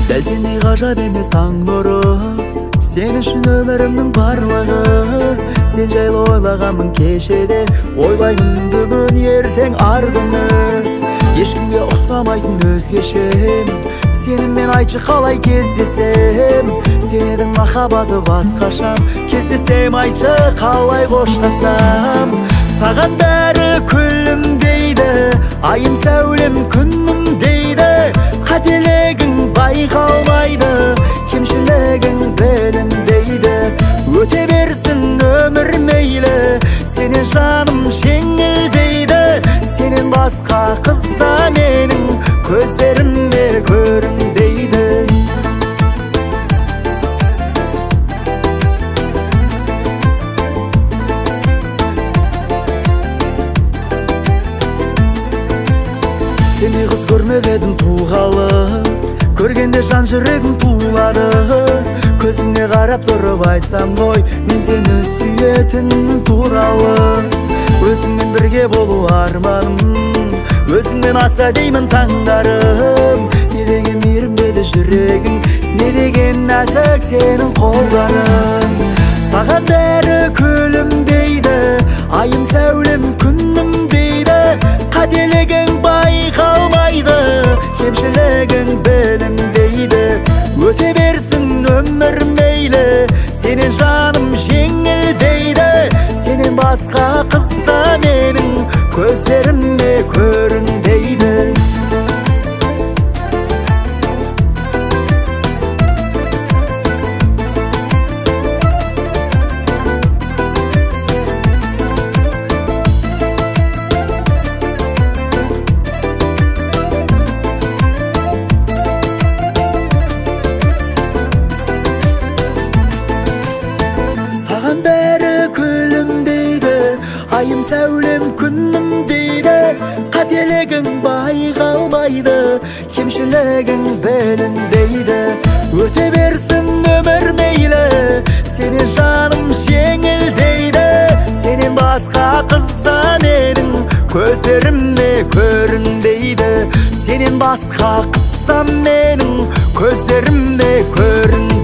Дәл сендей ғажап емес таңлары, сен үшін өмірімнің барлығы. Сен жайлы ойлағанмын кешеде, ойлаймын бүгін ертең ар күні. Ешкімге ұқсамайтын өзгешем, сенімен айтшы қалай кездесем. Сен едің махаббаты басқашам, кездесем айтшы қалай қоштасам. Саған бәрі күлім дейді, айым сәулем күнім дейді. Қателігің байқалмайды, кемшілігің білім дейді. Өте берсін өмір мейлі, сенен жаным жеңіл дейді. Сенен басқа қызда менің көздеріме көрінбейді. Сендей қыз көрмеп едім туғалы, көргенде жан жүрегім тулады. Көзіңе қарап тұрып айтсам ғой, мен сені сүйетін туралы. Өзіңмен бірге болу арманым, өзіңмен атса деймін таңдарым. Не деген мейірімді жүрегің, не деген нәзік сенің қолдарың. Саған бәрі күлім дейді, айым сәулем күнім дейді. Қателігің байқалмайды, кемшілігің білім дейді. Өте берсін өмір мейлі, сенен жаным жеңіл дейді. Сенен басқа қызда менің көздеріме көрінбейді. Саған бәрі күлім дейді, айым сәулем күнім дейді. Қателігің байқалмайды, кемшілігің білім дейді. Өте берсін өмір мейлі, сенен жаным жеңіл дейді. Сенен басқа қызда менің көздеріме көрінбейді. Сенен басқа қызда менің көздеріме көрінбейді.